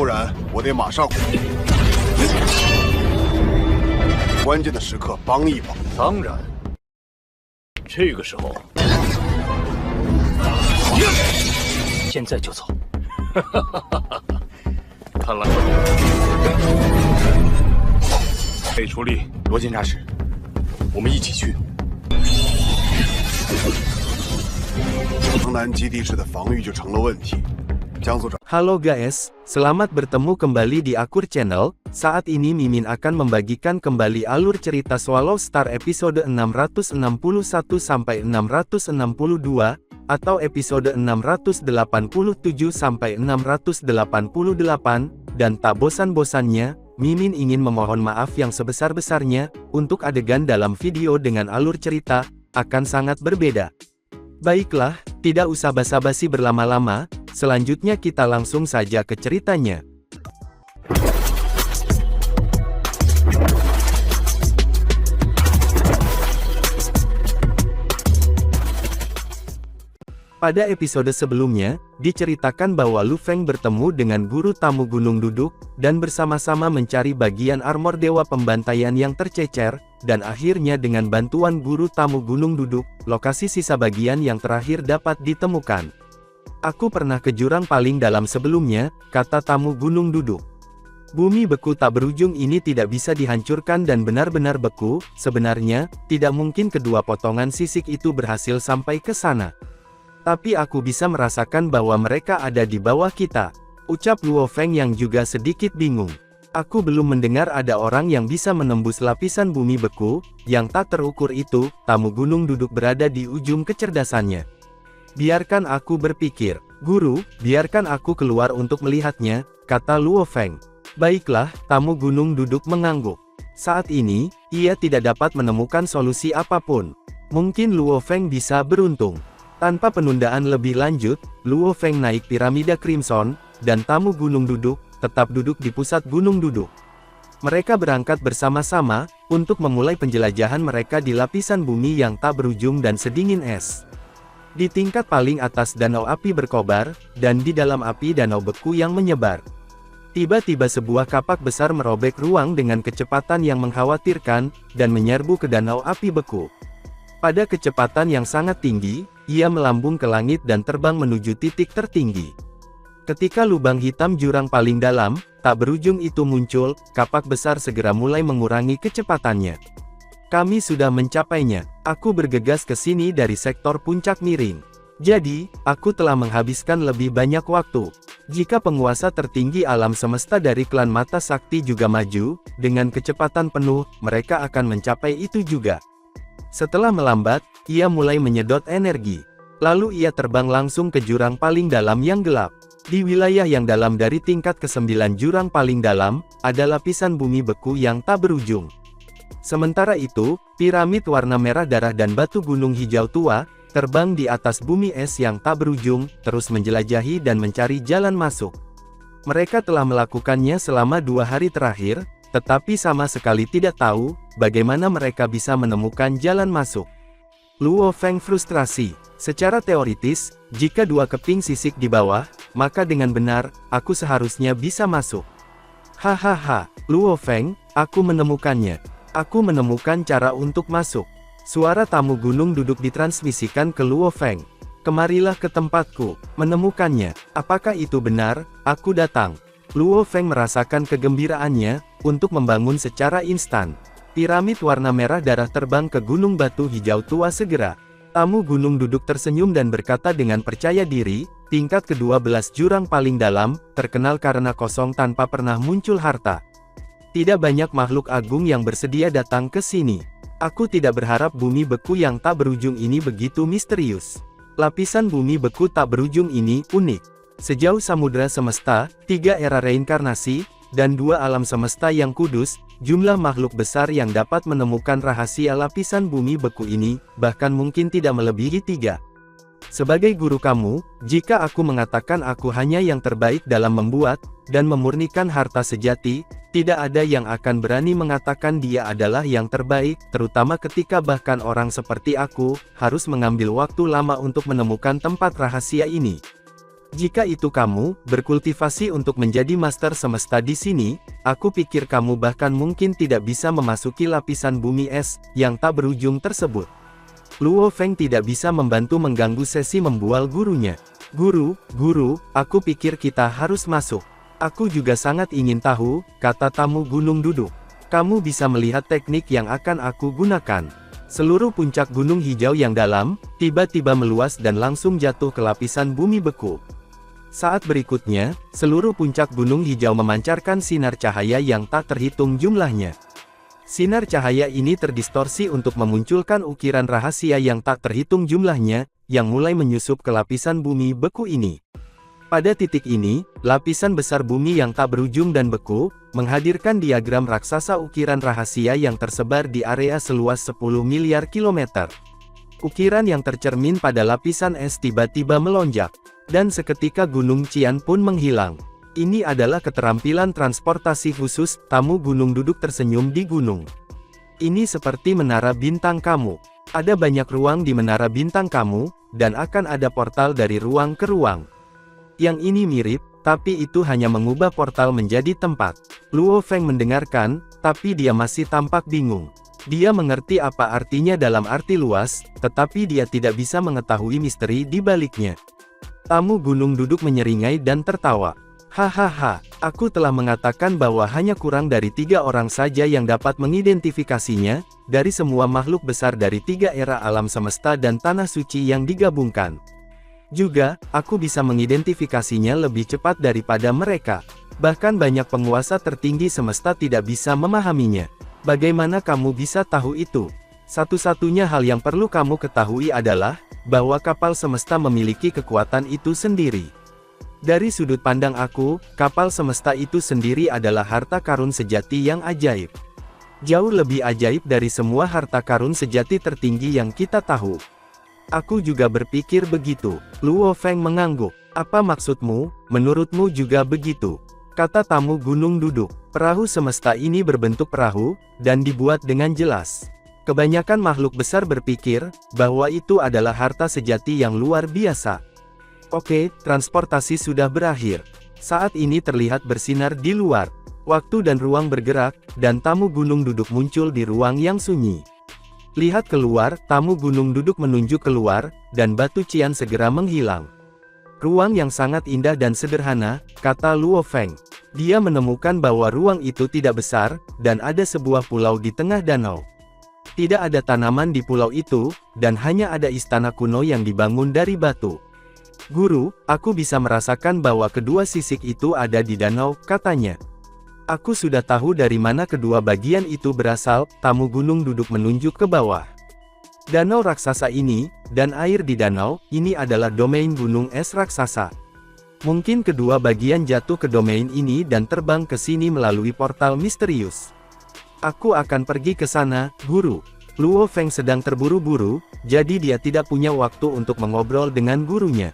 然我得马上回去。关键的时刻帮一帮。当然，这个时候，现在就走。看来得出力。罗检察使，我们一起去。城南基地室的防御就成了问题。江组长。 Halo guys, selamat bertemu kembali di Akur Channel. Saat ini Mimin akan membagikan kembali alur cerita Swallow Star episode 661 sampai 662 atau episode 687 sampai 688 dan tak bosan-bosannya, Mimin ingin memohon maaf yang sebesar-besarnya untuk adegan dalam video dengan alur cerita akan sangat berbeda. Baiklah, tidak usah basa-basi berlama-lama, selanjutnya kita langsung saja ke ceritanya. Pada episode sebelumnya, diceritakan bahwa Lu Feng bertemu dengan guru tamu Gunung Duduk, dan bersama-sama mencari bagian armor Dewa Pembantaian yang tercecer, dan akhirnya dengan bantuan guru tamu Gunung Duduk, lokasi sisa bagian yang terakhir dapat ditemukan. Aku pernah ke jurang paling dalam sebelumnya, kata tamu Gunung Duduk. Bumi beku tak berujung ini tidak bisa dihancurkan dan benar-benar beku, sebenarnya, tidak mungkin kedua potongan sisik itu berhasil sampai ke sana. Tapi aku bisa merasakan bahwa mereka ada di bawah kita, ucap Luo Feng yang juga sedikit bingung. Aku belum mendengar ada orang yang bisa menembus lapisan bumi beku, yang tak terukur itu, tamu Gunung Duduk berada di ujung kecerdasannya. Biarkan aku berpikir, guru, biarkan aku keluar untuk melihatnya, kata Luo Feng. Baiklah, tamu Gunung Duduk mengangguk. Saat ini, ia tidak dapat menemukan solusi apapun. Mungkin Luo Feng bisa beruntung. Tanpa penundaan lebih lanjut, Luo Feng naik piramida Crimson, dan tamu Gunung Duduk, tetap duduk di pusat Gunung Duduk. Mereka berangkat bersama-sama, untuk memulai penjelajahan mereka di lapisan bumi yang tak berujung dan sedingin es. Di tingkat paling atas danau api berkobar, dan di dalam api danau beku yang menyebar. Tiba-tiba sebuah kapak besar merobek ruang dengan kecepatan yang mengkhawatirkan, dan menyerbu ke danau api beku. Pada kecepatan yang sangat tinggi, ia melambung ke langit dan terbang menuju titik tertinggi. Ketika lubang hitam jurang paling dalam, tak berujung itu muncul, kapak besar segera mulai mengurangi kecepatannya. Kami sudah mencapainya. Aku bergegas ke sini dari sektor puncak miring. Jadi, aku telah menghabiskan lebih banyak waktu. Jika penguasa tertinggi alam semesta dari klan Mata Sakti juga maju, dengan kecepatan penuh, mereka akan mencapai itu juga. Setelah melambat, ia mulai menyedot energi. Lalu ia terbang langsung ke jurang paling dalam yang gelap. Di wilayah yang dalam dari tingkat ke-9 jurang paling dalam, ada lapisan bumi beku yang tak berujung. Sementara itu, piramid warna merah darah dan batu gunung hijau tua, terbang di atas bumi es yang tak berujung, terus menjelajahi dan mencari jalan masuk. Mereka telah melakukannya selama 2 hari terakhir, tetapi sama sekali tidak tahu, bagaimana mereka bisa menemukan jalan masuk. Luo Feng frustrasi. Secara teoritis, jika 2 keping sisik di bawah, maka dengan benar, aku seharusnya bisa masuk. Hahaha, Luo Feng, aku menemukannya. Aku menemukan cara untuk masuk. Suara tamu Gunung Duduk ditransmisikan ke Luo Feng. Kemarilah ke tempatku, menemukannya. Apakah itu benar? Aku datang. Luo Feng merasakan kegembiraannya, untuk membangun secara instan. Piramid warna merah darah terbang ke gunung batu hijau tua segera. Tamu Gunung Duduk tersenyum dan berkata dengan percaya diri, tingkat ke-12 jurang paling dalam, terkenal karena kosong tanpa pernah muncul harta. Tidak banyak makhluk agung yang bersedia datang ke sini. Aku tidak berharap bumi beku yang tak berujung ini begitu misterius. Lapisan bumi beku tak berujung ini unik. Sejauh samudera semesta, 3 era reinkarnasi, dan 2 alam semesta yang kudus, jumlah makhluk besar yang dapat menemukan rahasia lapisan bumi beku ini, bahkan mungkin tidak melebihi 3. Sebagai guru kamu, jika aku mengatakan aku hanya yang terbaik dalam membuat, dan memurnikan harta sejati, tidak ada yang akan berani mengatakan dia adalah yang terbaik, terutama ketika bahkan orang seperti aku, harus mengambil waktu lama untuk menemukan tempat rahasia ini. Jika itu kamu, berkultivasi untuk menjadi master semesta di sini, aku pikir kamu bahkan mungkin tidak bisa memasuki lapisan bumi es, yang tak berujung tersebut. Luo Feng tidak bisa membantu mengganggu sesi membual gurunya. Guru, aku pikir kita harus masuk. Aku juga sangat ingin tahu, kata tamu gunung duduk. Kamu bisa melihat teknik yang akan aku gunakan. Seluruh puncak gunung hijau yang dalam, tiba-tiba meluas dan langsung jatuh ke lapisan bumi beku. Saat berikutnya, seluruh puncak gunung hijau memancarkan sinar cahaya yang tak terhitung jumlahnya. Sinar cahaya ini terdistorsi untuk memunculkan ukiran rahasia yang tak terhitung jumlahnya, yang mulai menyusup ke lapisan bumi beku ini. Pada titik ini, lapisan besar bumi yang tak berujung dan beku, menghadirkan diagram raksasa ukiran rahasia yang tersebar di area seluas 10 miliar kilometer. Ukiran yang tercermin pada lapisan es tiba-tiba melonjak. Dan seketika Gunung Qian pun menghilang. Ini adalah keterampilan transportasi khusus, tamu gunung duduk tersenyum di gunung. Ini seperti menara bintang kamu. Ada banyak ruang di menara bintang kamu, dan akan ada portal dari ruang ke ruang. Yang ini mirip, tapi itu hanya mengubah portal menjadi tempat. Luo Feng mendengarkan, tapi dia masih tampak bingung. Dia mengerti apa artinya dalam arti luas, tetapi dia tidak bisa mengetahui misteri di baliknya. Tamu gunung duduk menyeringai dan tertawa. Hahaha, aku telah mengatakan bahwa hanya kurang dari 3 orang saja yang dapat mengidentifikasinya, dari semua makhluk besar dari 3 era alam semesta dan tanah suci yang digabungkan. Juga, aku bisa mengidentifikasinya lebih cepat daripada mereka. Bahkan banyak penguasa tertinggi semesta tidak bisa memahaminya. Bagaimana kamu bisa tahu itu? Satu-satunya hal yang perlu kamu ketahui adalah, bahwa kapal semesta memiliki kekuatan itu sendiri. Dari sudut pandang aku, kapal semesta itu sendiri adalah harta karun sejati yang ajaib. Jauh lebih ajaib dari semua harta karun sejati tertinggi yang kita tahu. Aku juga berpikir begitu. Luo Feng mengangguk. Apa maksudmu? Menurutmu juga begitu? Kata tamu gunung duduk. Perahu semesta ini berbentuk perahu, dan dibuat dengan jelas. Kebanyakan makhluk besar berpikir, bahwa itu adalah harta sejati yang luar biasa. Oke, transportasi sudah berakhir. Saat ini terlihat bersinar di luar. Waktu dan ruang bergerak, dan tamu gunung duduk muncul di ruang yang sunyi. Lihat keluar, tamu gunung duduk menunjuk keluar, dan batu Qian segera menghilang. Ruang yang sangat indah dan sederhana, kata Luo Feng. Dia menemukan bahwa ruang itu tidak besar, dan ada sebuah pulau di tengah danau. Tidak ada tanaman di pulau itu, dan hanya ada istana kuno yang dibangun dari batu. Guru, aku bisa merasakan bahwa kedua sisik itu ada di danau, katanya. Aku sudah tahu dari mana kedua bagian itu berasal, tamu gunung duduk menunjuk ke bawah. Danau raksasa ini, dan air di danau, ini adalah domain gunung es raksasa. Mungkin kedua bagian jatuh ke domain ini dan terbang ke sini melalui portal misterius. Aku akan pergi ke sana, guru. Luo Feng sedang terburu-buru, jadi dia tidak punya waktu untuk mengobrol dengan gurunya.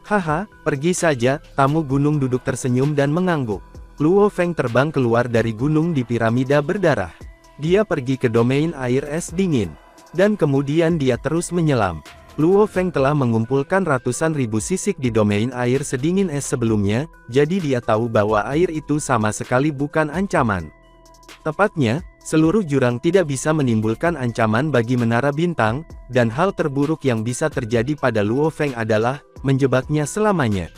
Haha, pergi saja, tamu gunung duduk tersenyum dan mengangguk. Luo Feng terbang keluar dari gunung di piramida berdarah. Dia pergi ke domain air es dingin. Dan kemudian dia terus menyelam. Luo Feng telah mengumpulkan ratusan ribu sisik di domain air sedingin es sebelumnya, jadi dia tahu bahwa air itu sama sekali bukan ancaman. Tepatnya, seluruh jurang tidak bisa menimbulkan ancaman bagi menara bintang, dan hal terburuk yang bisa terjadi pada Luo Feng adalah, menjebaknya selamanya.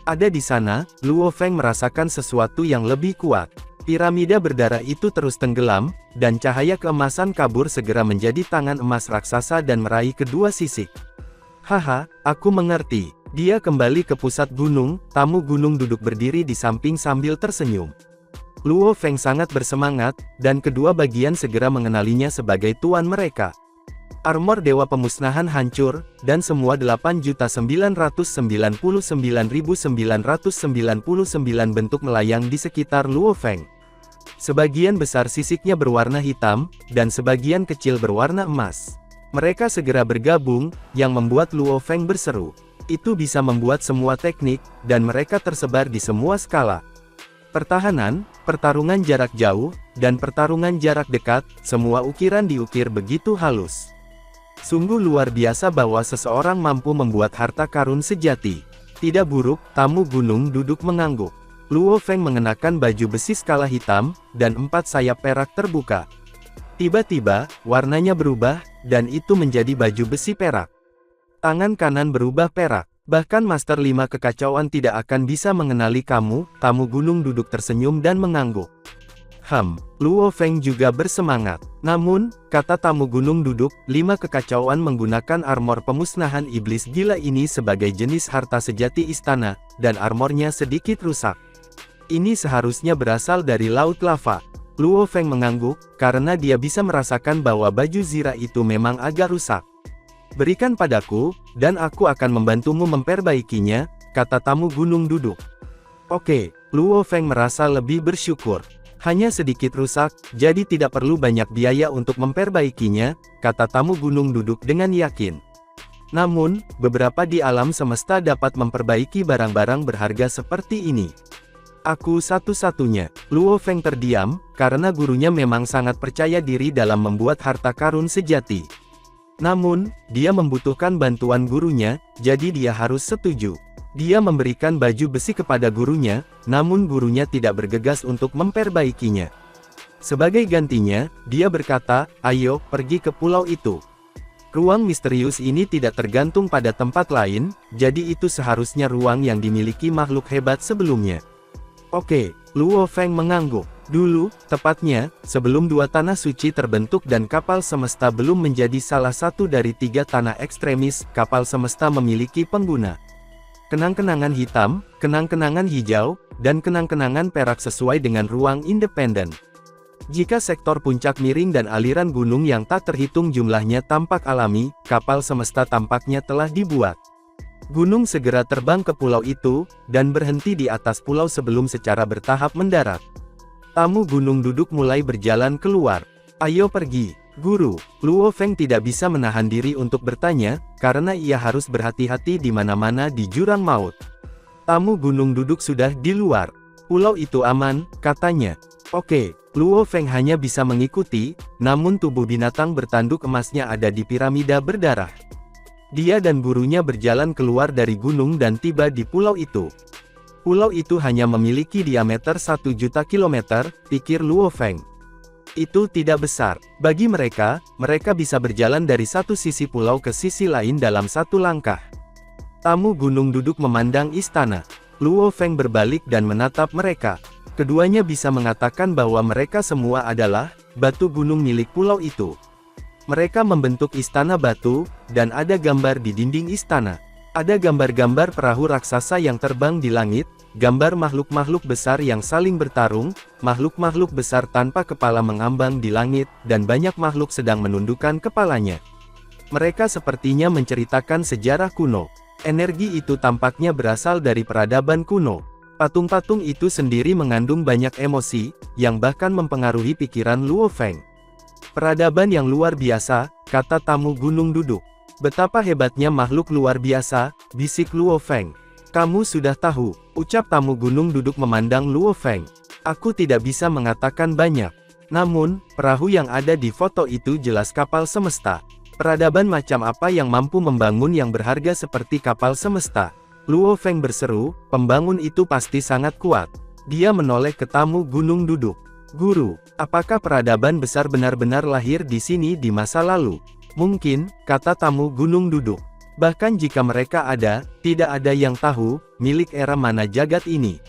Ada di sana, Luo Feng merasakan sesuatu yang lebih kuat. Piramida berdarah itu terus tenggelam, dan cahaya keemasan kabur segera menjadi tangan emas raksasa dan meraih kedua sisik. Haha, aku mengerti. Dia kembali ke pusat gunung, tamu gunung duduk berdiri di samping sambil tersenyum. Luo Feng sangat bersemangat, dan kedua bagian segera mengenalinya sebagai tuan mereka. Armor Dewa Pemusnahan hancur, dan semua 8.999.999 bentuk melayang di sekitar Luo Feng. Sebagian besar sisiknya berwarna hitam, dan sebagian kecil berwarna emas. Mereka segera bergabung, yang membuat Luo Feng berseru. Itu bisa membuat semua teknik, dan mereka tersebar di semua skala. Pertahanan, pertarungan jarak jauh, dan pertarungan jarak dekat, semua ukiran diukir begitu halus. Sungguh luar biasa bahwa seseorang mampu membuat harta karun sejati. Tidak buruk, tamu gunung duduk mengangguk. Luo Feng mengenakan baju besi skala hitam, dan 4 sayap perak terbuka. Tiba-tiba, warnanya berubah, dan itu menjadi baju besi perak. Tangan kanan berubah perak. Bahkan Master 5 Kekacauan tidak akan bisa mengenali kamu, tamu gunung duduk tersenyum dan mengangguk. Luo Feng juga bersemangat. Namun, kata tamu gunung duduk, 5 Kekacauan menggunakan armor pemusnahan iblis gila ini sebagai jenis harta sejati istana, dan armornya sedikit rusak. Ini seharusnya berasal dari laut lava. Luo Feng mengangguk, karena dia bisa merasakan bahwa baju zira itu memang agak rusak. Berikan padaku, dan aku akan membantumu memperbaikinya, kata tamu gunung duduk. Oke, Luo Feng merasa lebih bersyukur. Hanya sedikit rusak, jadi tidak perlu banyak biaya untuk memperbaikinya, kata tamu gunung duduk dengan yakin. Namun, beberapa di alam semesta dapat memperbaiki barang-barang berharga seperti ini. Aku satu-satunya. Luo Feng terdiam, karena gurunya memang sangat percaya diri dalam membuat harta karun sejati. Namun, dia membutuhkan bantuan gurunya, jadi dia harus setuju. Dia memberikan baju besi kepada gurunya, namun gurunya tidak bergegas untuk memperbaikinya. Sebagai gantinya, dia berkata, ayo, pergi ke pulau itu. Ruang misterius ini tidak tergantung pada tempat lain, jadi itu seharusnya ruang yang dimiliki makhluk hebat sebelumnya. Oke, Luo Feng mengangguk. Dulu, tepatnya, sebelum 2 tanah suci terbentuk dan kapal semesta belum menjadi salah satu dari 3 tanah ekstremis, kapal semesta memiliki pengguna. Kenang-kenangan hitam, kenang-kenangan hijau, dan kenang-kenangan perak sesuai dengan ruang independen. Jika sektor puncak miring dan aliran gunung yang tak terhitung jumlahnya tampak alami, kapal semesta tampaknya telah dibuat. Gunung segera terbang ke pulau itu, dan berhenti di atas pulau sebelum secara bertahap mendarat. Tamu gunung duduk mulai berjalan keluar. Ayo pergi, guru. Luo Feng tidak bisa menahan diri untuk bertanya, karena ia harus berhati-hati di mana-mana di jurang maut. Tamu gunung duduk sudah di luar. Pulau itu aman, katanya. Oke, Luo Feng hanya bisa mengikuti, namun tubuh binatang bertanduk emasnya ada di piramida berdarah. Dia dan gurunya berjalan keluar dari gunung dan tiba di pulau itu. Pulau itu hanya memiliki diameter 1 juta kilometer, pikir Luo Feng. Itu tidak besar. Bagi mereka, mereka bisa berjalan dari satu sisi pulau ke sisi lain dalam 1 langkah. Tamu gunung duduk memandang istana. Luo Feng berbalik dan menatap mereka. Keduanya bisa mengatakan bahwa mereka semua adalah batu gunung milik pulau itu. Mereka membentuk istana batu, dan ada gambar di dinding istana. Ada gambar-gambar perahu raksasa yang terbang di langit, gambar makhluk-makhluk besar yang saling bertarung, makhluk-makhluk besar tanpa kepala mengambang di langit, dan banyak makhluk sedang menundukkan kepalanya. Mereka sepertinya menceritakan sejarah kuno. Energi itu tampaknya berasal dari peradaban kuno. Patung-patung itu sendiri mengandung banyak emosi, yang bahkan mempengaruhi pikiran Luo Feng. Peradaban yang luar biasa, kata tamu gunung duduk. Betapa hebatnya makhluk luar biasa, bisik Luo Feng. Kamu sudah tahu, ucap tamu gunung duduk memandang Luo Feng. Aku tidak bisa mengatakan banyak. Namun, perahu yang ada di foto itu jelas kapal semesta. Peradaban macam apa yang mampu membangun yang berharga seperti kapal semesta? Luo Feng berseru, pembangun itu pasti sangat kuat. Dia menoleh ke tamu gunung duduk. Guru, apakah peradaban besar benar-benar lahir di sini di masa lalu? Mungkin, kata tamu gunung duduk. Bahkan jika mereka ada, tidak ada yang tahu, milik era mana jagat ini.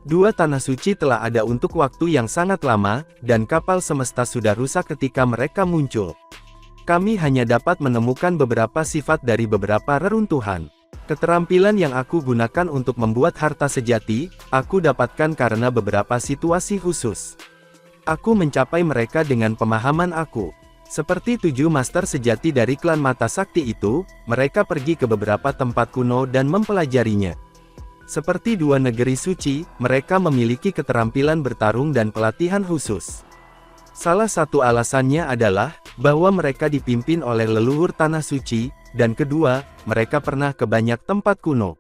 2 tanah suci telah ada untuk waktu yang sangat lama, dan kapal semesta sudah rusak ketika mereka muncul. Kami hanya dapat menemukan beberapa sifat dari beberapa reruntuhan. Keterampilan yang aku gunakan untuk membuat harta sejati, aku dapatkan karena beberapa situasi khusus. Aku mencapai mereka dengan pemahaman aku. Seperti 7 master sejati dari klan mata sakti itu, mereka pergi ke beberapa tempat kuno dan mempelajarinya. Seperti 2 negeri suci, mereka memiliki keterampilan bertarung dan pelatihan khusus. Salah satu alasannya adalah, bahwa mereka dipimpin oleh leluhur tanah suci, dan kedua, mereka pernah ke banyak tempat kuno.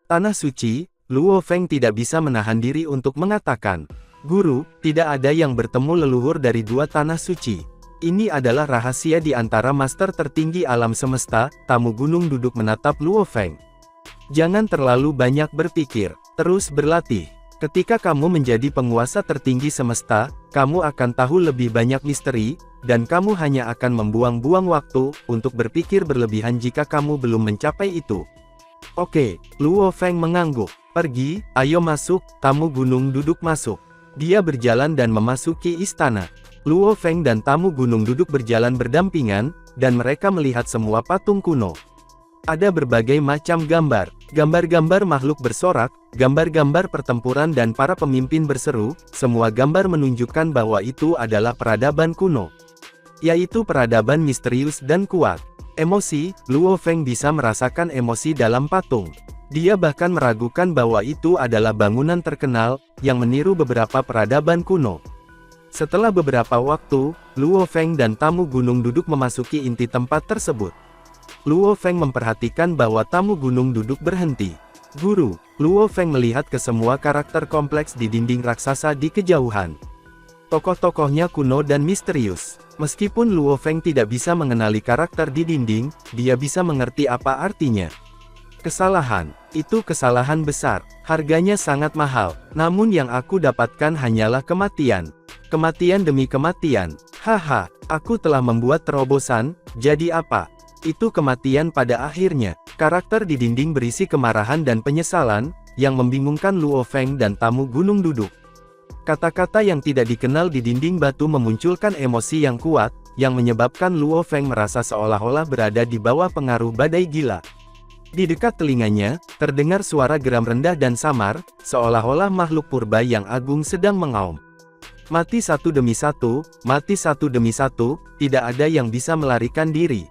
Tanah suci, Luo Feng tidak bisa menahan diri untuk mengatakan, Guru, tidak ada yang bertemu leluhur dari 2 tanah suci. Ini adalah rahasia di antara master tertinggi alam semesta, tamu gunung duduk menatap Luo Feng. Jangan terlalu banyak berpikir, terus berlatih. Ketika kamu menjadi penguasa tertinggi semesta, kamu akan tahu lebih banyak misteri, dan kamu hanya akan membuang-buang waktu untuk berpikir berlebihan jika kamu belum mencapai itu. Oke, Luo Feng mengangguk. Pergi, ayo masuk, tamu gunung duduk masuk. Dia berjalan dan memasuki istana. Luo Feng dan tamu gunung duduk berjalan berdampingan, dan mereka melihat semua patung kuno. Ada berbagai macam gambar, gambar-gambar makhluk bersorak, gambar-gambar pertempuran dan para pemimpin berseru, semua gambar menunjukkan bahwa itu adalah peradaban kuno. Yaitu peradaban misterius dan kuat. Emosi, Luo Feng bisa merasakan emosi dalam patung. Dia bahkan meragukan bahwa itu adalah bangunan terkenal, yang meniru beberapa peradaban kuno. Setelah beberapa waktu, Luo Feng dan tamu gunung duduk memasuki inti tempat tersebut. Luo Feng memperhatikan bahwa tamu gunung duduk berhenti. Guru, Luo Feng melihat ke semua karakter kompleks di dinding raksasa di kejauhan. Tokoh-tokohnya kuno dan misterius. Meskipun Luo Feng tidak bisa mengenali karakter di dinding, dia bisa mengerti apa artinya. Kesalahan, itu kesalahan besar. Harganya sangat mahal, namun yang aku dapatkan hanyalah kematian. Kematian demi kematian. Haha, aku telah membuat terobosan, jadi apa? Itu kematian pada akhirnya. Karakter di dinding berisi kemarahan dan penyesalan, yang membingungkan Luo Feng dan tamu gunung duduk. Kata-kata yang tidak dikenal di dinding batu memunculkan emosi yang kuat, yang menyebabkan Luo Feng merasa seolah-olah berada di bawah pengaruh badai gila. Di dekat telinganya, terdengar suara geram rendah dan samar, seolah-olah makhluk purba yang agung sedang mengaum. Mati satu demi satu, mati satu demi satu, tidak ada yang bisa melarikan diri.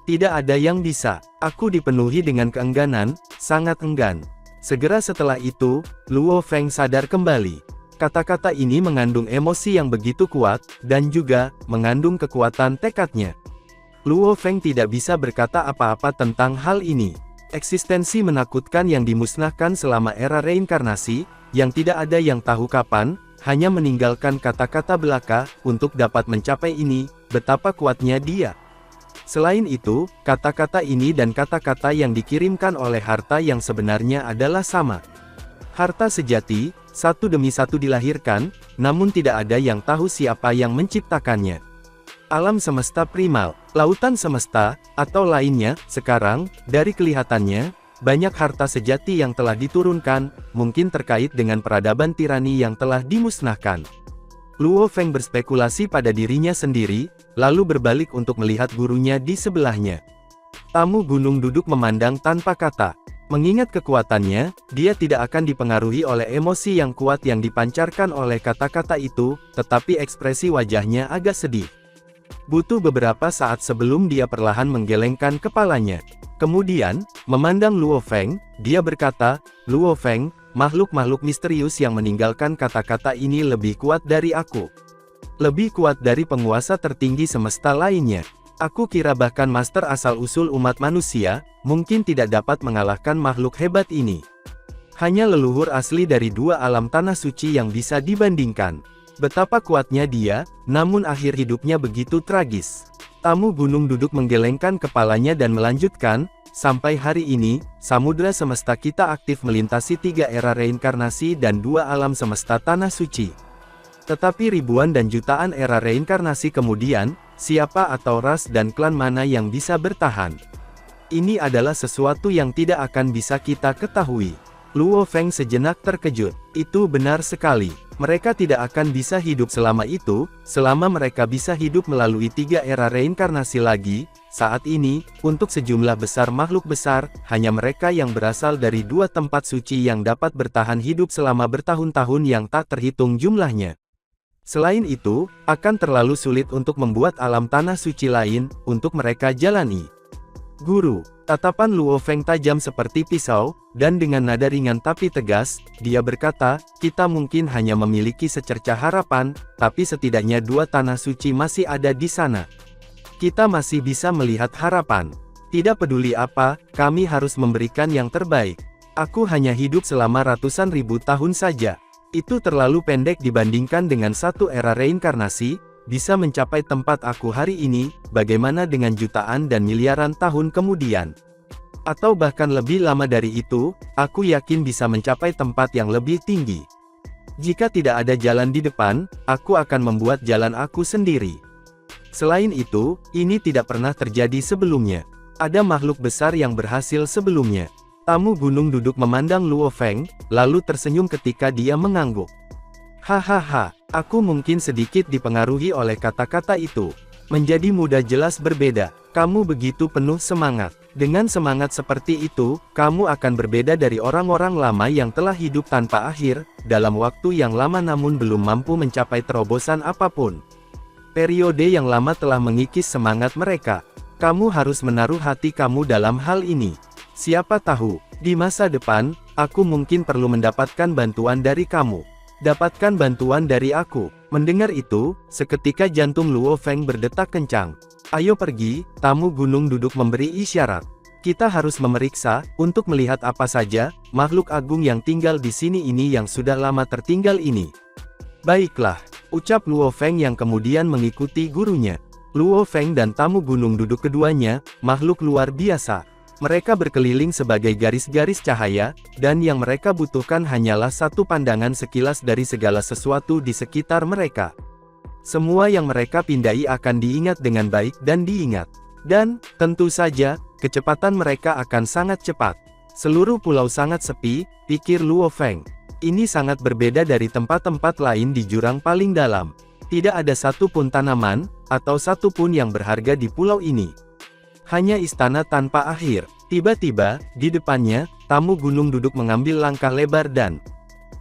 Tidak ada yang bisa. Aku dipenuhi dengan keengganan, sangat enggan. Segera setelah itu, Luo Feng sadar kembali. Kata-kata ini mengandung emosi yang begitu kuat, dan juga, mengandung kekuatan tekadnya. Luo Feng tidak bisa berkata apa-apa tentang hal ini. Eksistensi menakutkan yang dimusnahkan selama era reinkarnasi, yang tidak ada yang tahu kapan, hanya meninggalkan kata-kata belaka, untuk dapat mencapai ini, betapa kuatnya dia. Selain itu, kata-kata ini dan kata-kata yang dikirimkan oleh harta yang sebenarnya adalah sama. Harta sejati, satu demi satu dilahirkan, namun tidak ada yang tahu siapa yang menciptakannya. Alam semesta primal, lautan semesta, atau lainnya, sekarang, dari kelihatannya, banyak harta sejati yang telah diturunkan, mungkin terkait dengan peradaban tirani yang telah dimusnahkan. Luo Feng berspekulasi pada dirinya sendiri, lalu berbalik untuk melihat gurunya di sebelahnya. Tamu gunung duduk memandang tanpa kata. Mengingat kekuatannya, dia tidak akan dipengaruhi oleh emosi yang kuat yang dipancarkan oleh kata-kata itu, tetapi ekspresi wajahnya agak sedih. Butuh beberapa saat sebelum dia perlahan menggelengkan kepalanya. Kemudian, memandang Luo Feng, dia berkata, "Luo Feng, makhluk-makhluk misterius yang meninggalkan kata-kata ini lebih kuat dari aku. Lebih kuat dari penguasa tertinggi semesta lainnya. Aku kira bahkan master asal-usul umat manusia, mungkin tidak dapat mengalahkan makhluk hebat ini. Hanya leluhur asli dari dua alam tanah suci yang bisa dibandingkan. Betapa kuatnya dia, namun akhir hidupnya begitu tragis." Tamu gunung duduk menggelengkan kepalanya dan melanjutkan, "Sampai hari ini, samudera semesta kita aktif melintasi 3 era reinkarnasi dan 2 alam semesta tanah suci. Tetapi ribuan dan jutaan era reinkarnasi kemudian, siapa atau ras dan klan mana yang bisa bertahan? Ini adalah sesuatu yang tidak akan bisa kita ketahui." Luo Feng sejenak terkejut. Itu benar sekali. Mereka tidak akan bisa hidup selama itu, selama mereka bisa hidup melalui 3 era reinkarnasi lagi. Saat ini, untuk sejumlah besar makhluk besar, hanya mereka yang berasal dari 2 tempat suci yang dapat bertahan hidup selama bertahun-tahun yang tak terhitung jumlahnya. Selain itu, akan terlalu sulit untuk membuat alam tanah suci lain, untuk mereka jalani. "Guru," tatapan Luo Feng tajam seperti pisau, dan dengan nada ringan tapi tegas, dia berkata, "Kita mungkin hanya memiliki secercah harapan, tapi setidaknya 2 tanah suci masih ada di sana. Kita masih bisa melihat harapan. Tidak peduli apa, kami harus memberikan yang terbaik. Aku hanya hidup selama ratusan ribu tahun saja. Itu terlalu pendek dibandingkan dengan 1 era reinkarnasi, bisa mencapai tempat aku hari ini, bagaimana dengan jutaan dan miliaran tahun kemudian?" Atau bahkan lebih lama dari itu, aku yakin bisa mencapai tempat yang lebih tinggi. Jika tidak ada jalan di depan, aku akan membuat jalan aku sendiri. Selain itu, ini tidak pernah terjadi sebelumnya. Ada makhluk besar yang berhasil sebelumnya. Tamu gunung duduk memandang Luo Feng, lalu tersenyum ketika dia mengangguk. Hahaha, aku mungkin sedikit dipengaruhi oleh kata-kata itu. Menjadi muda jelas berbeda. Kamu begitu penuh semangat. Dengan semangat seperti itu, kamu akan berbeda dari orang-orang lama yang telah hidup tanpa akhir, dalam waktu yang lama namun belum mampu mencapai terobosan apapun. Periode yang lama telah mengikis semangat mereka. Kamu harus menaruh hati kamu dalam hal ini. Siapa tahu, di masa depan, aku mungkin perlu mendapatkan bantuan dari kamu. Dapatkan bantuan dari aku. Mendengar itu, seketika jantung Luo Feng berdetak kencang. Ayo pergi, tamu gunung duduk memberi isyarat. Kita harus memeriksa, untuk melihat apa saja, makhluk agung yang tinggal di sini ini yang sudah lama tertinggal ini. Baiklah, ucap Luo Feng yang kemudian mengikuti gurunya. Luo Feng dan tamu gunung duduk keduanya, makhluk luar biasa. Mereka berkeliling sebagai garis-garis cahaya, dan yang mereka butuhkan hanyalah satu pandangan sekilas dari segala sesuatu di sekitar mereka. Semua yang mereka pindai akan diingat dengan baik dan diingat. Dan, tentu saja, kecepatan mereka akan sangat cepat. Seluruh pulau sangat sepi, pikir Luo Feng. Ini sangat berbeda dari tempat-tempat lain di jurang paling dalam. Tidak ada satu pun tanaman, atau satu pun yang berharga di pulau ini. Hanya istana tanpa akhir. Tiba-tiba, di depannya, tamu gunung duduk mengambil langkah lebar dan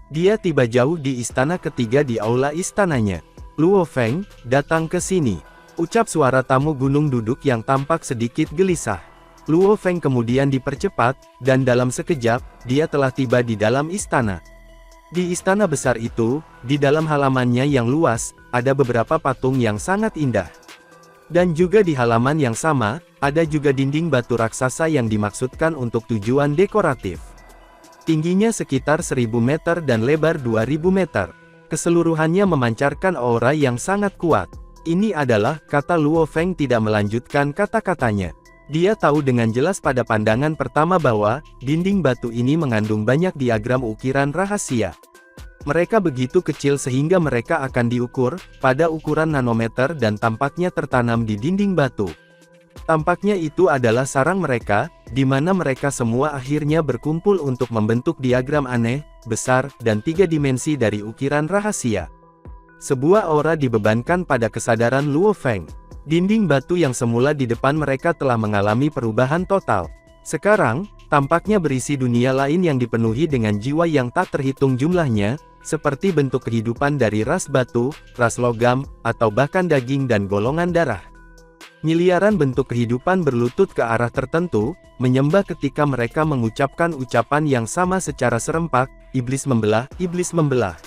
dia tiba jauh di istana ketiga di aula istananya. Luo Feng, datang ke sini. Ucap suara tamu gunung duduk yang tampak sedikit gelisah. Luo Feng kemudian dipercepat, dan dalam sekejap, dia telah tiba di dalam istana. Di istana besar itu, di dalam halamannya yang luas, ada beberapa patung yang sangat indah. Dan juga di halaman yang sama, ada juga dinding batu raksasa yang dimaksudkan untuk tujuan dekoratif. Tingginya sekitar 1000 meter dan lebar 2000 meter. Keseluruhannya memancarkan aura yang sangat kuat. Ini adalah, kata Luo Feng tidak melanjutkan kata-katanya. Dia tahu dengan jelas pada pandangan pertama bahwa, dinding batu ini mengandung banyak diagram ukiran rahasia. Mereka begitu kecil sehingga mereka akan diukur, pada ukuran nanometer dan tampaknya tertanam di dinding batu. Tampaknya itu adalah sarang mereka, di mana mereka semua akhirnya berkumpul untuk membentuk diagram aneh, besar, dan 3 dimensi dari ukiran rahasia. Sebuah aura dibebankan pada kesadaran Luo Feng. Dinding batu yang semula di depan mereka telah mengalami perubahan total. Sekarang, tampaknya berisi dunia lain yang dipenuhi dengan jiwa yang tak terhitung jumlahnya, seperti bentuk kehidupan dari ras batu, ras logam, atau bahkan daging dan golongan darah. Miliaran bentuk kehidupan berlutut ke arah tertentu, menyembah ketika mereka mengucapkan ucapan yang sama secara serempak, iblis membelah, iblis membelah.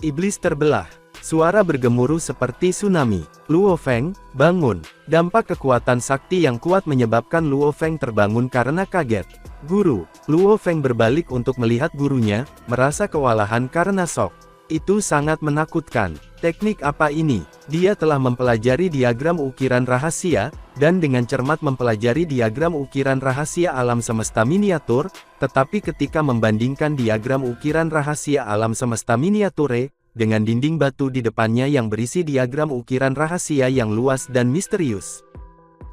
Iblis terbelah. Suara bergemuruh seperti tsunami. Luo Feng, bangun. Dampak kekuatan sakti yang kuat menyebabkan Luo Feng terbangun karena kaget. Guru. Luo Feng berbalik untuk melihat gurunya, merasa kewalahan karena shock. Itu sangat menakutkan. Teknik apa ini? Dia telah mempelajari diagram ukiran rahasia, dan dengan cermat mempelajari diagram ukiran rahasia alam semesta miniatur, tetapi ketika membandingkan diagram ukiran rahasia alam semesta miniature, dengan dinding batu di depannya yang berisi diagram ukiran rahasia yang luas dan misterius.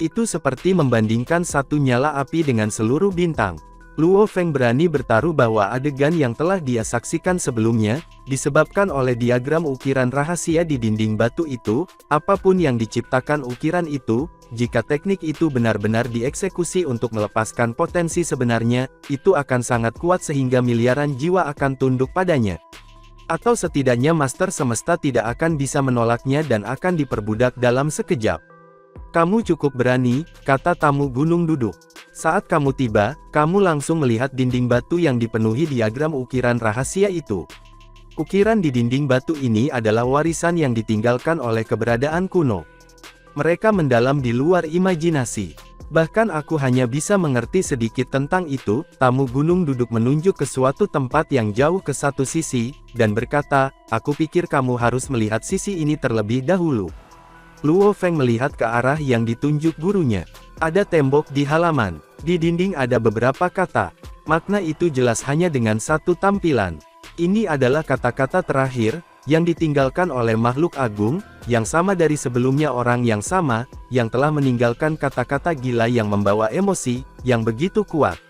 Itu seperti membandingkan satu nyala api dengan seluruh bintang. Luo Feng berani bertaruh bahwa adegan yang telah dia saksikan sebelumnya, disebabkan oleh diagram ukiran rahasia di dinding batu itu, apapun yang diciptakan ukiran itu, jika teknik itu benar-benar dieksekusi untuk melepaskan potensi sebenarnya, itu akan sangat kuat sehingga miliaran jiwa akan tunduk padanya. Atau setidaknya Master Semesta tidak akan bisa menolaknya dan akan diperbudak dalam sekejap. Kamu cukup berani, kata tamu gunung duduk. Saat kamu tiba, kamu langsung melihat dinding batu yang dipenuhi diagram ukiran rahasia itu. Ukiran di dinding batu ini adalah warisan yang ditinggalkan oleh keberadaan kuno. Mereka mendalam di luar imajinasi. Bahkan aku hanya bisa mengerti sedikit tentang itu. Tamu gunung duduk menunjuk ke suatu tempat yang jauh ke satu sisi, dan berkata, aku pikir kamu harus melihat sisi ini terlebih dahulu. Luo Feng melihat ke arah yang ditunjuk gurunya. Ada tembok di halaman. Di dinding ada beberapa kata. Makna itu jelas hanya dengan satu tampilan. Ini adalah kata-kata terakhir, yang ditinggalkan oleh makhluk agung, yang sama dari sebelumnya orang yang sama, yang telah meninggalkan kata-kata gila yang membawa emosi, yang begitu kuat.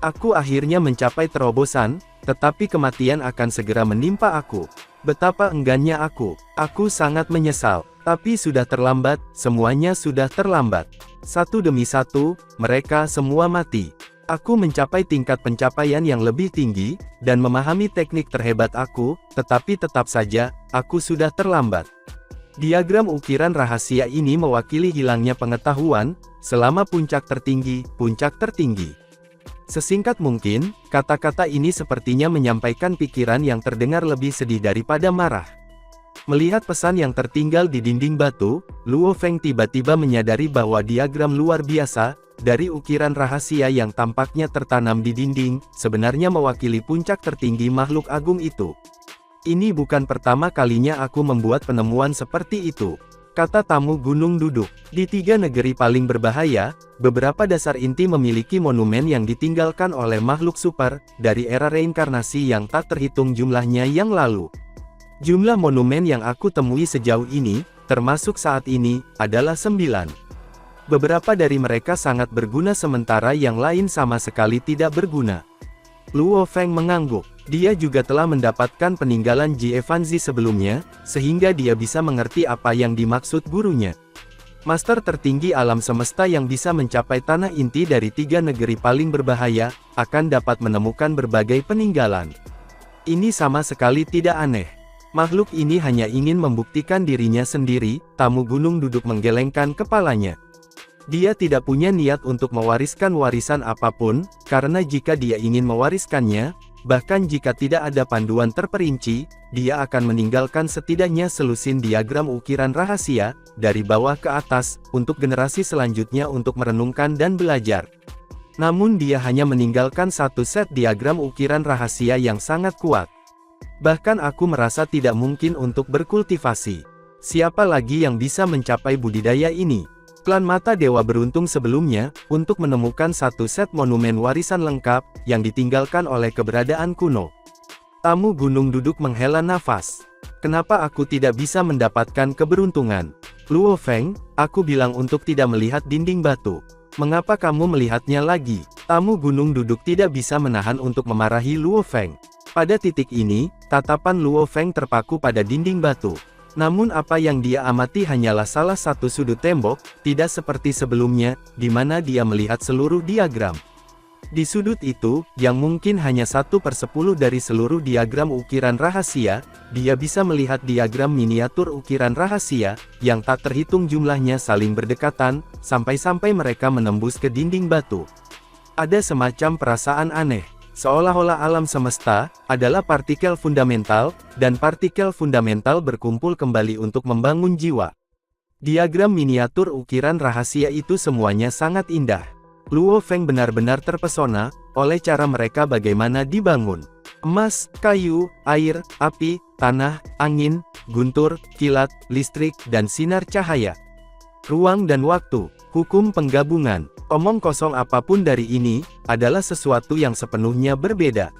Aku akhirnya mencapai terobosan, tetapi kematian akan segera menimpa aku. Betapa enggannya aku. Aku sangat menyesal. Tapi sudah terlambat, semuanya sudah terlambat. Satu demi satu, mereka semua mati. Aku mencapai tingkat pencapaian yang lebih tinggi, dan memahami teknik terhebat aku, tetapi tetap saja, aku sudah terlambat. Diagram ukiran rahasia ini mewakili hilangnya pengetahuan, selama puncak tertinggi, puncak tertinggi. Sesingkat mungkin, kata-kata ini sepertinya menyampaikan pikiran yang terdengar lebih sedih daripada marah. Melihat pesan yang tertinggal di dinding batu, Luo Feng tiba-tiba menyadari bahwa diagram luar biasa, dari ukiran rahasia yang tampaknya tertanam di dinding, sebenarnya mewakili puncak tertinggi makhluk agung itu. Ini bukan pertama kalinya aku membuat penemuan seperti itu, kata tamu gunung duduk. Di 3 negeri paling berbahaya, beberapa dasar inti memiliki monumen yang ditinggalkan oleh makhluk super, dari era reinkarnasi yang tak terhitung jumlahnya yang lalu. Jumlah monumen yang aku temui sejauh ini, termasuk saat ini, adalah 9. Beberapa dari mereka sangat berguna sementara yang lain sama sekali tidak berguna. Luo Feng mengangguk. Dia juga telah mendapatkan peninggalan Jie Fanzi sebelumnya, sehingga dia bisa mengerti apa yang dimaksud gurunya. Master tertinggi alam semesta yang bisa mencapai tanah inti dari 3 negeri paling berbahaya, akan dapat menemukan berbagai peninggalan. Ini sama sekali tidak aneh. Makhluk ini hanya ingin membuktikan dirinya sendiri, tamu gunung duduk menggelengkan kepalanya. Dia tidak punya niat untuk mewariskan warisan apapun, karena jika dia ingin mewariskannya, bahkan jika tidak ada panduan terperinci, dia akan meninggalkan setidaknya selusin diagram ukiran rahasia, dari bawah ke atas, untuk generasi selanjutnya untuk merenungkan dan belajar. Namun dia hanya meninggalkan satu set diagram ukiran rahasia yang sangat kuat. Bahkan aku merasa tidak mungkin untuk berkultivasi. Siapa lagi yang bisa mencapai budidaya ini? Klan Mata Dewa beruntung sebelumnya, untuk menemukan satu set monumen warisan lengkap, yang ditinggalkan oleh keberadaan kuno. Tamu gunung duduk menghela nafas. Kenapa aku tidak bisa mendapatkan keberuntungan? Luo Feng, aku bilang untuk tidak melihat dinding batu. Mengapa kamu melihatnya lagi? Tamu gunung duduk tidak bisa menahan untuk memarahi Luo Feng. Pada titik ini, tatapan Luo Feng terpaku pada dinding batu. Namun apa yang dia amati hanyalah salah satu sudut tembok, tidak seperti sebelumnya, di mana dia melihat seluruh diagram. Di sudut itu, yang mungkin hanya 1/10 dari seluruh diagram ukiran rahasia, dia bisa melihat diagram miniatur ukiran rahasia, yang tak terhitung jumlahnya saling berdekatan, sampai-sampai mereka menembus ke dinding batu. Ada semacam perasaan aneh. Seolah-olah alam semesta adalah partikel fundamental, dan partikel fundamental berkumpul kembali untuk membangun jiwa. Diagram miniatur ukiran rahasia itu semuanya sangat indah. Luo Feng benar-benar terpesona oleh cara mereka bagaimana dibangun. Emas, kayu, air, api, tanah, angin, guntur, kilat, listrik, dan sinar cahaya. Ruang dan waktu, hukum penggabungan. Omong kosong apapun dari ini, adalah sesuatu yang sepenuhnya berbeda.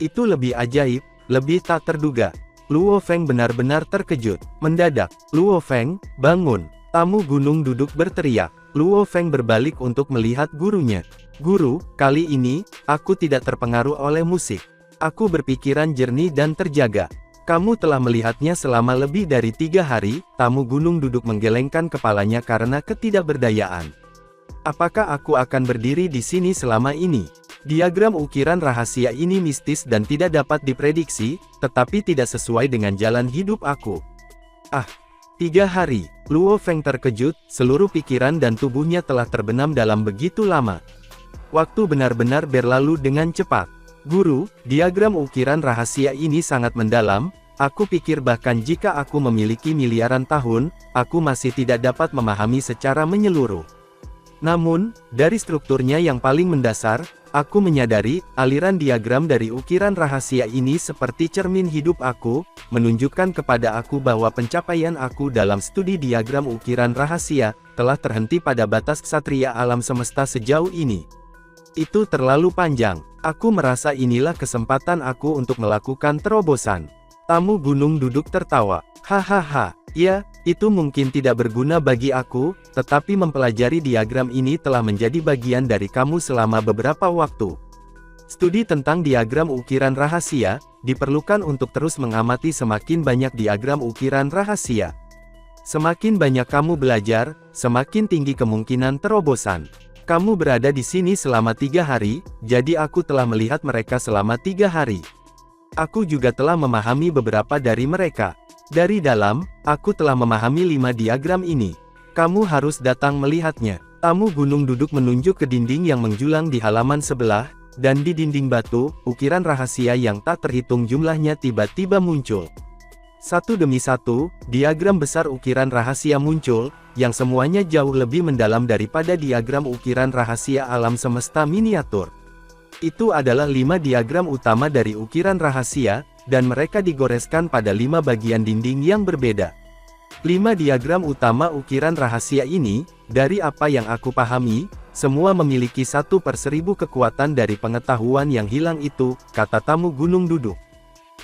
Itu lebih ajaib, lebih tak terduga. Luo Feng benar-benar terkejut. Mendadak, Luo Feng, bangun. Tamu gunung duduk berteriak. Luo Feng berbalik untuk melihat gurunya. Guru, kali ini, aku tidak terpengaruh oleh musik. Aku berpikiran jernih dan terjaga. Kamu telah melihatnya selama lebih dari 3 hari, tamu gunung duduk menggelengkan kepalanya karena ketidakberdayaan. Apakah aku akan berdiri di sini selama ini? Diagram ukiran rahasia ini mistis dan tidak dapat diprediksi, tetapi tidak sesuai dengan jalan hidup aku. 3 hari. Luo Feng terkejut, seluruh pikiran dan tubuhnya telah terbenam dalam begitu lama. Waktu benar-benar berlalu dengan cepat. Guru, diagram ukiran rahasia ini sangat mendalam, aku pikir bahkan jika aku memiliki miliaran tahun, aku masih tidak dapat memahami secara menyeluruh. Namun, dari strukturnya yang paling mendasar, Aku menyadari, aliran diagram dari ukiran rahasia ini seperti cermin hidup aku, menunjukkan kepada aku bahwa pencapaian aku dalam studi diagram ukiran rahasia, telah terhenti pada batas ksatria alam semesta sejauh ini. Itu terlalu panjang. Aku merasa inilah kesempatan aku untuk melakukan terobosan. Tamu gunung duduk tertawa. Hahaha, ya, itu mungkin tidak berguna bagi aku, tetapi mempelajari diagram ini telah menjadi bagian dari kamu selama beberapa waktu. Studi tentang diagram ukiran rahasia, diperlukan untuk terus mengamati semakin banyak diagram ukiran rahasia. Semakin banyak kamu belajar, semakin tinggi kemungkinan terobosan. Kamu berada di sini selama 3 hari, jadi aku telah melihat mereka selama 3 hari. Aku juga telah memahami beberapa dari mereka. Dari dalam, aku telah memahami 5 diagram ini. Kamu harus datang melihatnya. Tamu gunung duduk menunjuk ke dinding yang menjulang di halaman sebelah, dan di dinding batu, ukiran rahasia yang tak terhitung jumlahnya tiba-tiba muncul. Satu demi satu, diagram besar ukiran rahasia muncul, yang semuanya jauh lebih mendalam daripada diagram ukiran rahasia alam semesta miniatur. Itu adalah 5 diagram utama dari ukiran rahasia, dan mereka digoreskan pada 5 bagian dinding yang berbeda. 5 diagram utama ukiran rahasia ini, dari apa yang aku pahami, semua memiliki 1/1000 kekuatan dari pengetahuan yang hilang itu, kata tamu gunung duduk.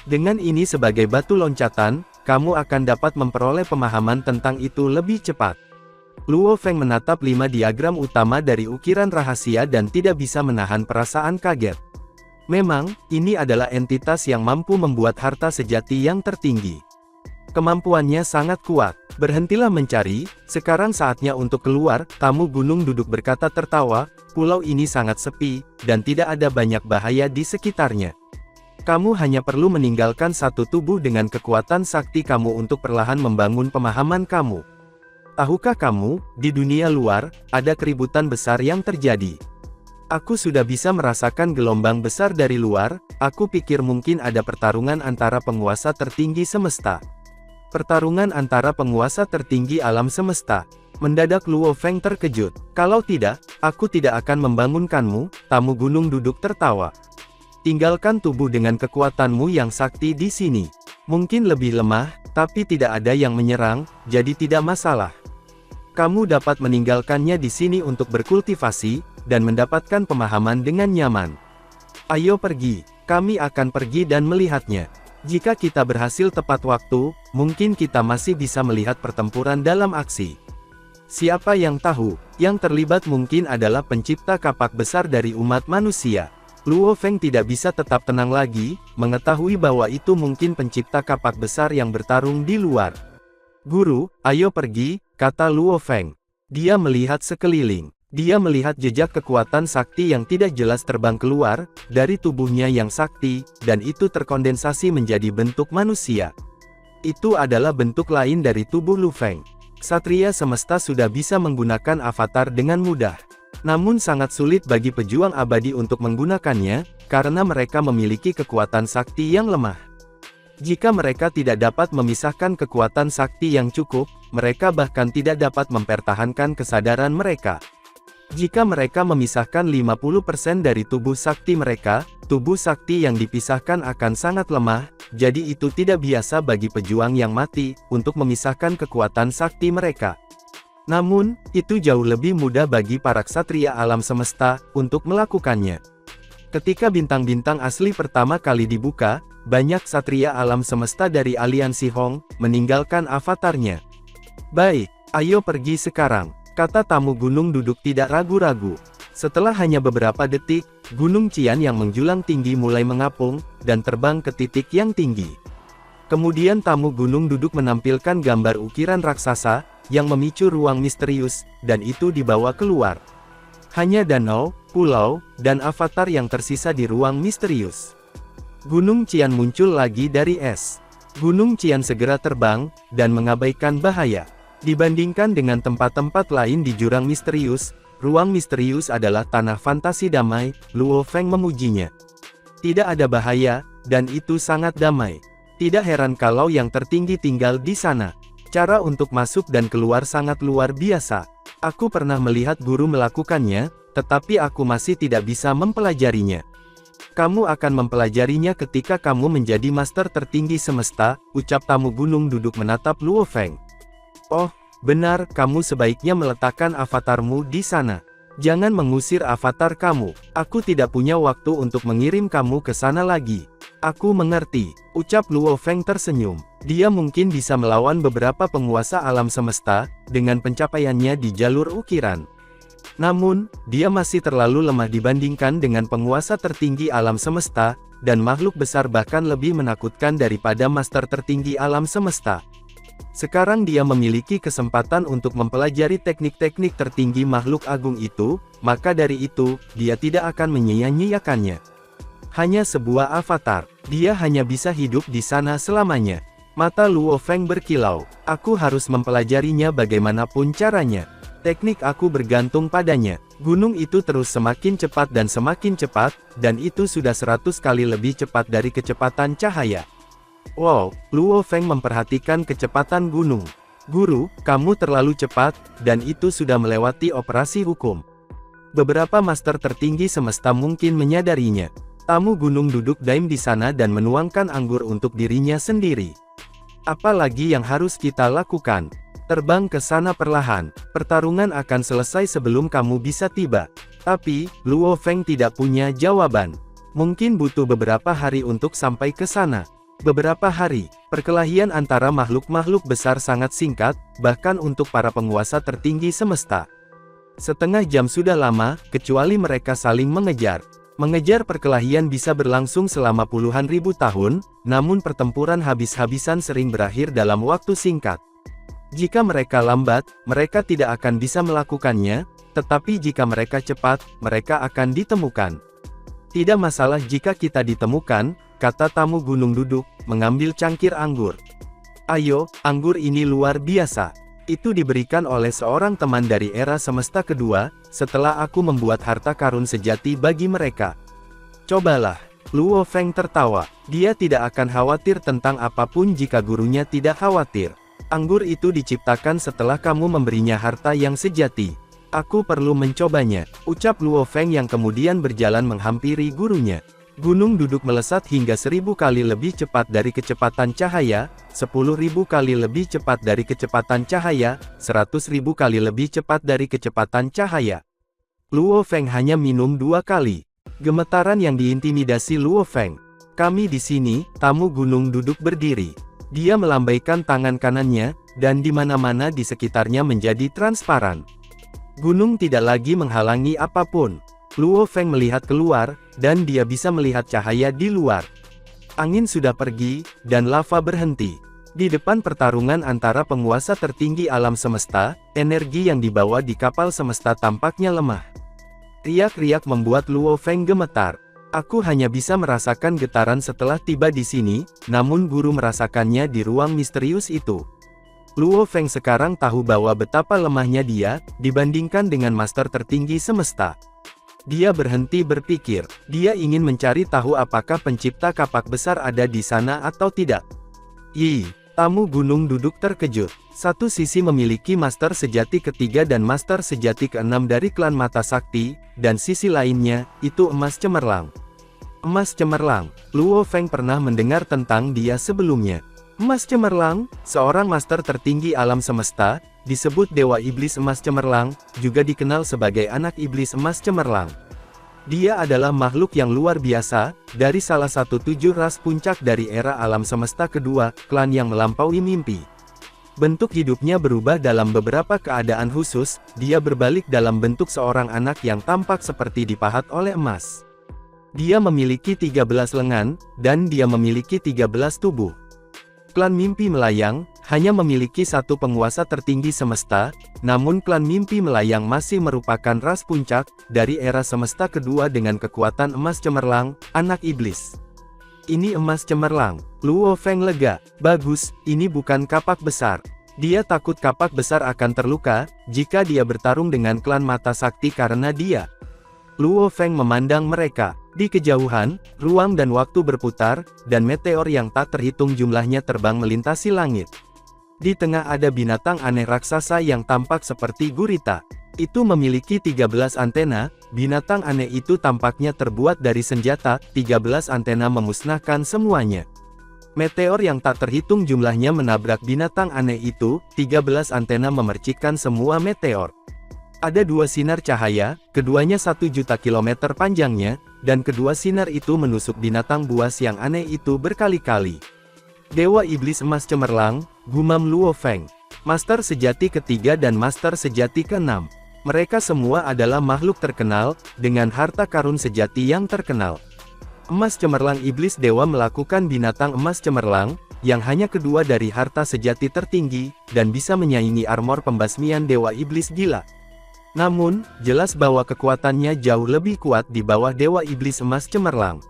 Dengan ini sebagai batu loncatan, kamu akan dapat memperoleh pemahaman tentang itu lebih cepat. Luo Feng menatap 5 diagram utama dari ukiran rahasia dan tidak bisa menahan perasaan kaget. Memang, ini adalah entitas yang mampu membuat harta sejati yang tertinggi. Kemampuannya sangat kuat. Berhentilah mencari, sekarang saatnya untuk keluar, tamu gunung duduk berkata tertawa, pulau ini sangat sepi, dan tidak ada banyak bahaya di sekitarnya. Kamu hanya perlu meninggalkan satu tubuh dengan kekuatan sakti kamu untuk perlahan membangun pemahaman kamu. Tahukah kamu, di dunia luar, ada keributan besar yang terjadi. Aku sudah bisa merasakan gelombang besar dari luar, aku pikir mungkin ada pertarungan antara penguasa tertinggi semesta. Pertarungan antara penguasa tertinggi alam semesta. Mendadak Luo Feng terkejut. Kalau tidak, aku tidak akan membangunkanmu, tamu gunung duduk tertawa. Tinggalkan tubuh dengan kekuatanmu yang sakti di sini. Mungkin lebih lemah, tapi tidak ada yang menyerang, jadi tidak masalah. Kamu dapat meninggalkannya di sini untuk berkultivasi, dan mendapatkan pemahaman dengan nyaman. Ayo pergi, kami akan pergi dan melihatnya. Jika kita berhasil tepat waktu, mungkin kita masih bisa melihat pertempuran dalam aksi. Siapa yang tahu, yang terlibat mungkin adalah pencipta kapak besar dari umat manusia. Luo Feng tidak bisa tetap tenang lagi, mengetahui bahwa itu mungkin pencipta kapak besar yang bertarung di luar. Guru, ayo pergi, kata Luo Feng. Dia melihat sekeliling. Dia melihat jejak kekuatan sakti yang tidak jelas terbang keluar, dari tubuhnya yang sakti, dan itu terkondensasi menjadi bentuk manusia. Itu adalah bentuk lain dari tubuh Lu Feng. Ksatria semesta sudah bisa menggunakan avatar dengan mudah. Namun sangat sulit bagi pejuang abadi untuk menggunakannya, karena mereka memiliki kekuatan sakti yang lemah. Jika mereka tidak dapat memisahkan kekuatan sakti yang cukup, mereka bahkan tidak dapat mempertahankan kesadaran mereka. Jika mereka memisahkan 50% dari tubuh sakti mereka, tubuh sakti yang dipisahkan akan sangat lemah, jadi itu tidak biasa bagi pejuang yang mati, untuk memisahkan kekuatan sakti mereka. Namun, itu jauh lebih mudah bagi para ksatria alam semesta, untuk melakukannya. Ketika bintang-bintang asli pertama kali dibuka, banyak ksatria alam semesta dari aliansi Hong, meninggalkan avatarnya. Baik, ayo pergi sekarang, kata tamu gunung duduk tidak ragu-ragu. Setelah hanya beberapa detik, Gunung Qian yang menjulang tinggi mulai mengapung, dan terbang ke titik yang tinggi. Kemudian tamu gunung duduk menampilkan gambar ukiran raksasa, yang memicu ruang misterius, dan itu dibawa keluar. Hanya danau, pulau, dan avatar yang tersisa di ruang misterius. Gunung Qian muncul lagi dari es. Gunung Qian segera terbang, dan mengabaikan bahaya. Dibandingkan dengan tempat-tempat lain di jurang misterius, ruang misterius adalah tanah fantasi damai, Luo Feng memujinya. Tidak ada bahaya, dan itu sangat damai. Tidak heran kalau yang tertinggi tinggal di sana. Cara untuk masuk dan keluar sangat luar biasa. Aku pernah melihat guru melakukannya, tetapi aku masih tidak bisa mempelajarinya. Kamu akan mempelajarinya ketika kamu menjadi master tertinggi semesta, ucap tamu gunung duduk menatap Luo Feng. Oh, benar, kamu sebaiknya meletakkan avatarmu di sana. Jangan mengusir avatar kamu, aku tidak punya waktu untuk mengirim kamu ke sana lagi. Aku mengerti, ucap Luo Feng tersenyum. Dia mungkin bisa melawan beberapa penguasa alam semesta, dengan pencapaiannya di jalur ukiran. Namun, dia masih terlalu lemah dibandingkan dengan penguasa tertinggi alam semesta, dan makhluk besar bahkan lebih menakutkan daripada master tertinggi alam semesta. Sekarang dia memiliki kesempatan untuk mempelajari teknik-teknik tertinggi makhluk agung itu, maka dari itu, dia tidak akan menyia-nyiakannya. Hanya sebuah avatar, dia hanya bisa hidup di sana selamanya. Mata Luo Feng berkilau, aku harus mempelajarinya bagaimanapun caranya. Teknik aku bergantung padanya. Gunung itu terus semakin cepat, dan itu sudah 100 kali lebih cepat dari kecepatan cahaya. Wow, Luo Feng memperhatikan kecepatan gunung. Guru, kamu terlalu cepat, dan itu sudah melewati operasi hukum. Beberapa master tertinggi semesta mungkin menyadarinya. Tamu gunung duduk diam di sana dan menuangkan anggur untuk dirinya sendiri. Apalagi yang harus kita lakukan? Terbang ke sana perlahan, pertarungan akan selesai sebelum kamu bisa tiba. Tapi, Luo Feng tidak punya jawaban. Mungkin butuh beberapa hari untuk sampai ke sana. Beberapa hari, perkelahian antara makhluk-makhluk besar sangat singkat, bahkan untuk para penguasa tertinggi semesta. Setengah jam sudah lama, kecuali mereka saling mengejar. Mengejar perkelahian bisa berlangsung selama puluhan ribu tahun, namun pertempuran habis-habisan sering berakhir dalam waktu singkat. Jika mereka lambat, mereka tidak akan bisa melakukannya, tetapi jika mereka cepat, mereka akan ditemukan. Tidak masalah jika kita ditemukan, kata tamu gunung duduk, mengambil cangkir anggur. Ayo, anggur ini luar biasa. Itu diberikan oleh seorang teman dari era semesta kedua, setelah aku membuat harta karun sejati bagi mereka. Cobalah. Luo Feng tertawa. Dia tidak akan khawatir tentang apapun jika gurunya tidak khawatir. Anggur itu diciptakan setelah kamu memberinya harta yang sejati. Aku perlu mencobanya, ucap Luo Feng yang kemudian berjalan menghampiri gurunya. Gunung duduk melesat hingga 1000 kali lebih cepat dari kecepatan cahaya, 10.000 kali lebih cepat dari kecepatan cahaya, 100.000 kali lebih cepat dari kecepatan cahaya. Luo Feng hanya minum 2 kali. Gemetaran yang diintimidasi Luo Feng. Kami di sini, tamu gunung duduk berdiri. Dia melambaikan tangan kanannya, dan di mana-mana di sekitarnya menjadi transparan. Gunung tidak lagi menghalangi apapun. Luo Feng melihat keluar, dan dia bisa melihat cahaya di luar. Angin sudah pergi, dan lava berhenti. Di depan pertarungan antara penguasa tertinggi alam semesta, energi yang dibawa di kapal semesta tampaknya lemah. Riak-riak membuat Luo Feng gemetar. Aku hanya bisa merasakan getaran setelah tiba di sini, namun guru merasakannya di ruang misterius itu. Luo Feng sekarang tahu bahwa betapa lemahnya dia, dibandingkan dengan master tertinggi semesta. Dia berhenti berpikir, dia ingin mencari tahu apakah pencipta kapak besar ada di sana atau tidak. Tamu gunung duduk terkejut. Satu sisi memiliki master sejati ketiga dan master sejati keenam dari klan mata sakti, dan sisi lainnya, itu emas cemerlang. Emas cemerlang, Luo Feng pernah mendengar tentang dia sebelumnya. Emas cemerlang, seorang master tertinggi alam semesta, disebut Dewa Iblis Emas Cemerlang, juga dikenal sebagai anak Iblis Emas Cemerlang. Dia adalah makhluk yang luar biasa, dari salah satu 7 ras puncak dari era alam semesta kedua, klan yang melampaui mimpi. Bentuk hidupnya berubah dalam beberapa keadaan khusus, dia berbalik dalam bentuk seorang anak yang tampak seperti dipahat oleh emas. Dia memiliki 13 lengan, dan dia memiliki 13 tubuh. Klan Mimpi Melayang, hanya memiliki satu penguasa tertinggi semesta, namun klan Mimpi Melayang masih merupakan ras puncak, dari era semesta kedua dengan kekuatan emas cemerlang, anak iblis. Ini emas cemerlang. Luo Feng lega. Bagus, ini bukan kapak besar. Dia takut kapak besar akan terluka, jika dia bertarung dengan klan mata sakti karena dia. Luo Feng memandang mereka. Di kejauhan, ruang dan waktu berputar, dan meteor yang tak terhitung jumlahnya terbang melintasi langit. Di tengah ada binatang aneh raksasa yang tampak seperti gurita. Itu memiliki 13 antena, binatang aneh itu tampaknya terbuat dari senjata, 13 antena memusnahkan semuanya. Meteor yang tak terhitung jumlahnya menabrak binatang aneh itu, 13 antena memercikkan semua meteor. Ada 2 sinar cahaya, keduanya 1 juta kilometer panjangnya, dan kedua sinar itu menusuk binatang buas yang aneh itu berkali-kali. Dewa Iblis Emas Cemerlang, gumam Luo Feng. Master sejati ketiga dan master sejati keenam. Mereka semua adalah makhluk terkenal, dengan harta karun sejati yang terkenal. Emas Cemerlang Iblis Dewa melakukan binatang emas cemerlang, yang hanya kedua dari harta sejati tertinggi, dan bisa menyaingi armor pembasmian Dewa Iblis Gila. Namun, jelas bahwa kekuatannya jauh lebih kuat di bawah Dewa Iblis Emas Cemerlang.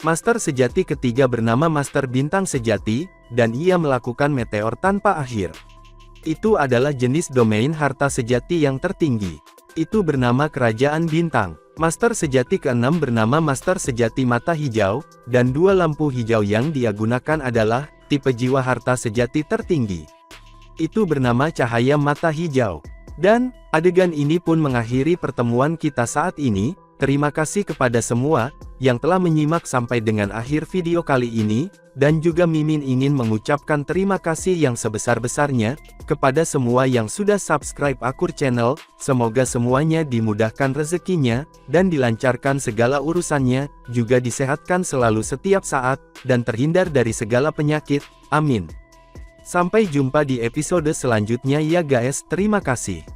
Master sejati ketiga bernama Master Bintang Sejati, dan ia melakukan meteor tanpa akhir. Itu adalah jenis domain harta sejati yang tertinggi. Itu bernama Kerajaan Bintang. Master sejati keenam bernama Master Sejati Mata Hijau, dan 2 lampu hijau yang dia gunakan adalah tipe jiwa harta sejati tertinggi. Itu bernama Cahaya Mata Hijau. Dan, adegan ini pun mengakhiri pertemuan kita saat ini. Terima kasih kepada semua yang telah menyimak sampai dengan akhir video kali ini, dan juga Mimin ingin mengucapkan terima kasih yang sebesar-besarnya kepada semua yang sudah subscribe Akur Channel. Semoga semuanya dimudahkan rezekinya, dan dilancarkan segala urusannya, juga disehatkan selalu setiap saat, dan terhindar dari segala penyakit. Amin. Sampai jumpa di episode selanjutnya ya guys, terima kasih.